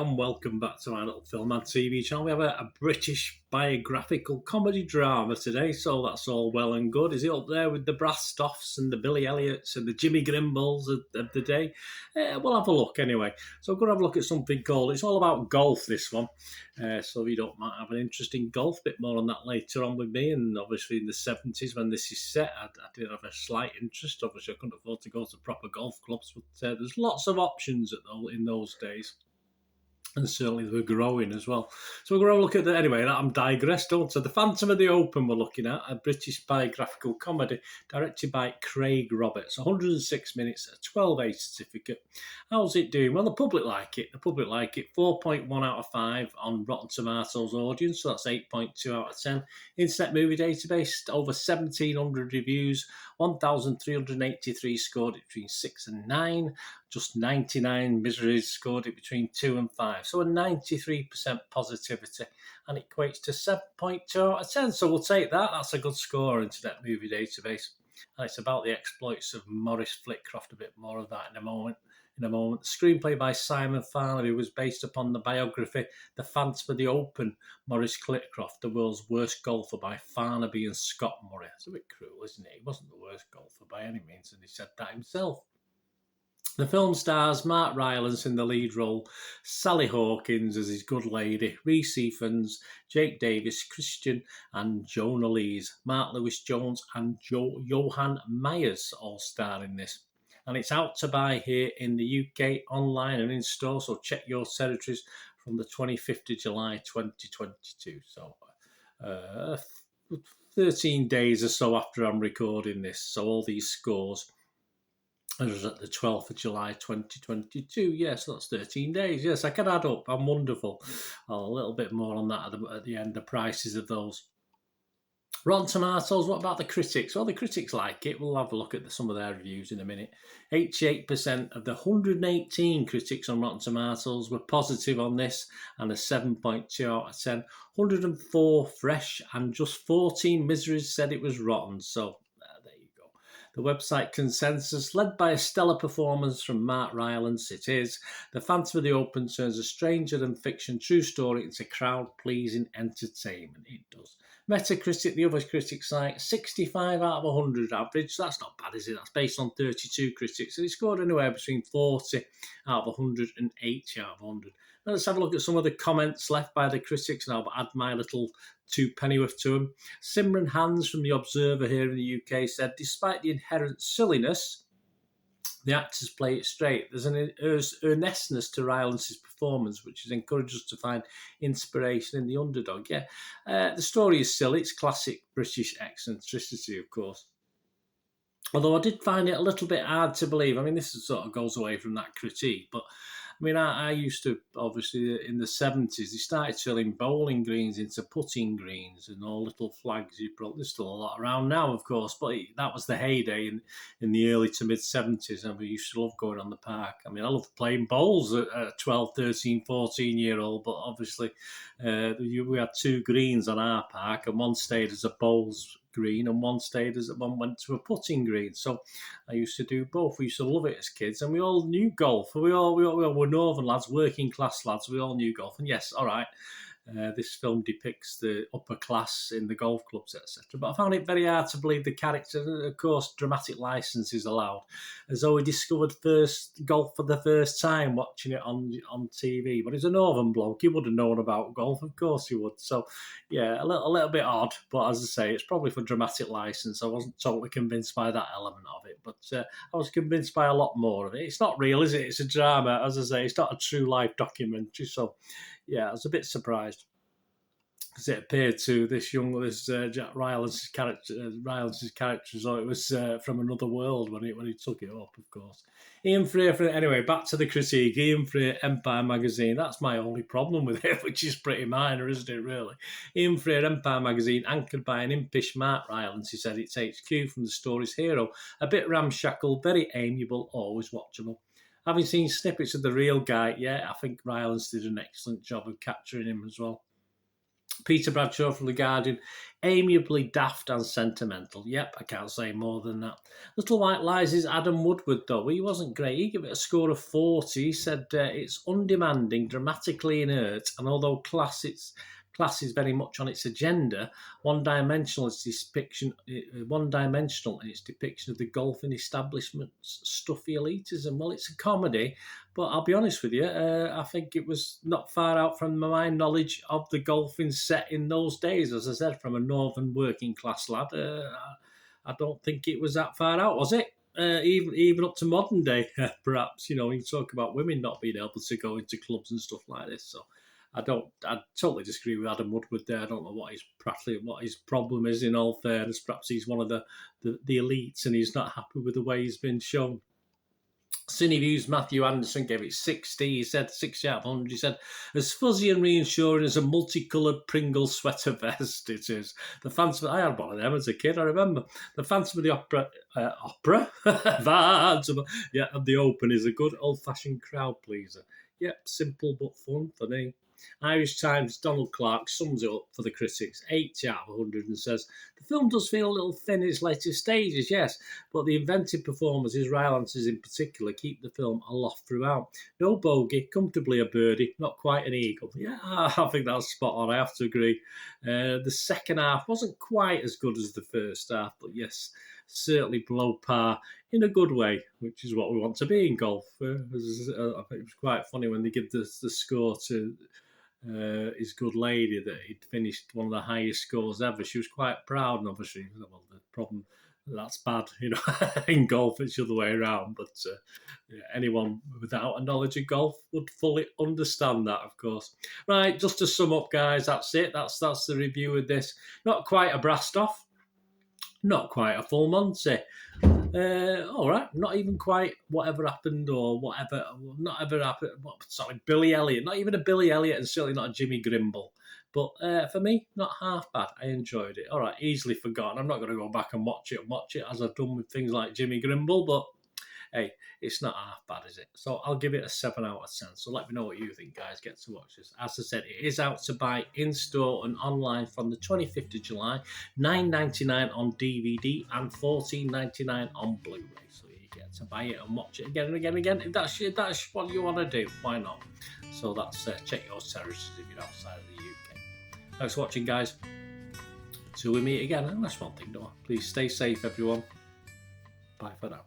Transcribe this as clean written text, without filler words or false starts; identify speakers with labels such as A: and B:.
A: and welcome back to my little film and TV channel. We have a British biographical comedy drama today, so that's all well and good. Is it up there with the Brastoffs and the Billy Elliots and the Jimmy Grimballs of the day? We'll have a look anyway. So I'm going to have a look at something called, it's all about golf, this one. So if you don't might have an interest in golf, a bit more on that later on with me. And obviously in the 70s when this is set, I did have a slight interest. Obviously I couldn't afford to go to proper golf clubs, but there's lots of options in those days. And certainly they were growing as well. So we're going to have a look at that anyway. I'm digressed, don't I? The Phantom of the Open we're looking at, a British biographical comedy directed by Craig Roberts. 106 minutes, a 12A certificate. How's it doing? Well, the public like it. 4.1 out of 5 on Rotten Tomatoes audience, so that's 8.2 out of 10. Internet Movie Database, over 1,700 reviews, 1,383 scored it between 6 and 9. Just 99 miseries scored it between 2 and 5. So a 93% positivity, and it equates to 7.2 out of 10. So we'll take that. That's a good score, Internet Movie Database. And it's about the exploits of Maurice Flitcroft. A bit more of that in a moment. The screenplay by Simon Farnaby was based upon the biography The Phantom of the Open, Maurice Flitcroft, the world's worst golfer, by Farnaby and Scott Murray. It's a bit cruel, isn't it? He wasn't the worst golfer by any means, and he said that himself. The film stars Mark Rylance in the lead role, Sally Hawkins as his good lady, Rhys Ifans, Jake Davis, Christian and Jonah Lees, Mark Lewis-Jones and Johan Myers all star in this. And it's out to buy here in the UK, online and in store, so check your territories from the 25th of July 2022. So 13 days or so after I'm recording this, so all these scores. It was at the 12th of July 2022. Yes, that's 13 days. Yes, I can add up. I'm wonderful. A little bit more on that at the end, the prices of those. Rotten Tomatoes, what about the critics? Well, the critics like it. We'll have a look at some of their reviews in a minute. 88% of the 118 critics on Rotten Tomatoes were positive on this, and a 7.2 out of 10. 104 fresh, and just 14 miseries said it was rotten. So the website consensus, led by a stellar performance from Mark Rylance, it is The Phantom of the Open turns a stranger-than-fiction true story into crowd-pleasing entertainment. It does. Metacritic, the other critic site, 65 out of 100 average. That's not bad, is it? That's based on 32 critics. And it scored anywhere between 40 out of 100 and 80 out of 100. Now let's have a look at some of the comments left by the critics, and I'll add my little two pennyworth to them. Simran Hans from The Observer here in the UK said, despite the inherent silliness, the actors play it straight. There's an earnestness to Rylance's performance, which has encouraged us to find inspiration in the underdog. Yeah, the story is silly. It's classic British eccentricity, of course. Although I did find it a little bit hard to believe. I mean, this sort of goes away from that critique, but I mean, I used to, obviously, in the 70s, they started turning bowling greens into putting greens and all little flags. There's still a lot around now, of course, but that was the heyday in the early to mid-70s, and we used to love going on the park. I mean, I loved playing bowls at 12, 13, 14-year-old, but obviously we had two greens on our park, and one stayed as a bowls green and one went to a putting green. So I used to do both. We used to love it as kids, and we all knew golf. We all were northern lads, working class lads. We all knew golf. And yes, all right, this film depicts the upper class in the golf clubs, etc. But I found it very hard to believe the character. Of course, dramatic license is allowed, as though he discovered golf for the first time watching it on TV. But he's a northern bloke. He would have known about golf, of course he would. So, yeah, a little bit odd. But as I say, it's probably for dramatic license. I wasn't totally convinced by that element of it, but I was convinced by a lot more of it. It's not real, is it? It's a drama. As I say, it's not a true life documentary. So, yeah, I was a bit surprised because it appeared to Jack Rylance's character as though it was from another world when he took it up, of course. Ian Freer, anyway, back to the critique. Ian Freer, Empire Magazine. That's my only problem with it, which is pretty minor, isn't it, really? Ian Freer, Empire Magazine, anchored by an impish Mark Rylance. He said it takes cue from the story's hero. A bit ramshackle, very amiable, always watchable. Having seen snippets of the real guy, yeah, I think Rylance did an excellent job of capturing him as well. Peter Bradshaw from The Guardian, amiably daft and sentimental. Yep, I can't say more than that. Little White Lies is Adam Woodward, though. He wasn't great. He gave it a score of 40. He said it's undemanding, dramatically inert, and although class is very much on its agenda, one-dimensional in its depiction of the golfing establishment's stuffy elitism. Well, it's a comedy, but I'll be honest with you, I think it was not far out from my knowledge of the golfing set in those days. As I said, from a northern working class lad, I don't think it was that far out, was it? Even up to modern day, perhaps. You know, you talk about women not being able to go into clubs and stuff like this. So I totally disagree with Adam Woodward there. I don't know what his problem is, in all fairness. Perhaps he's one of the elites and he's not happy with the way he's been shown. Cineviews Matthew Anderson gave it 60. He said 60 out of 100. He said, as fuzzy and reassuring as a multicoloured Pringle sweater vest it is. I had one of them as a kid, I remember. The Phantom of the Opera? Yeah, and the Open is a good old-fashioned crowd pleaser. Yep, simple but fun for me. Irish Times' Donald Clark sums it up for the critics, 80 out of 100, and says, the film does feel a little thin in its later stages, yes, but the inventive performances, Rylance's in particular, keep the film aloft throughout. No bogey, comfortably a birdie, not quite an eagle. Yeah, I think that's spot on, I have to agree. The second half wasn't quite as good as the first half, but yes, certainly below par in a good way, which is what we want to be in golf. I think it was quite funny when they give the score to his good lady that he'd finished one of the highest scores ever. She was quite proud, and obviously, well, the problem, that's bad, you know, in golf, it's the other way around. But yeah, anyone without a knowledge of golf would fully understand that, of course. Right, just to sum up, guys, that's it. That's the review of this. Not quite a brast off. Not quite a full Monty. All right, not even quite whatever happened or whatever, not ever happened. Sorry, Billy Elliot, not even a Billy Elliot, and certainly not a Jimmy Grimble. But for me, not half bad. I enjoyed it. All right, easily forgotten. I'm not going to go back and watch it as I've done with things like Jimmy Grimble, but hey, it's not half bad, is it? So I'll give it a 7 out of 10. So let me know what you think, guys. Get to watch this. As I said, it is out to buy in-store and online from the 25th of July, $9.99 on DVD and $14.99 on Blu-ray. So you get to buy it and watch it again and again and again. If that's what you want to do, why not? So that's check your territories if you're outside of the UK. Thanks for watching, guys. Till we meet again. And that's one thing, don't I? Please stay safe, everyone. Bye for now.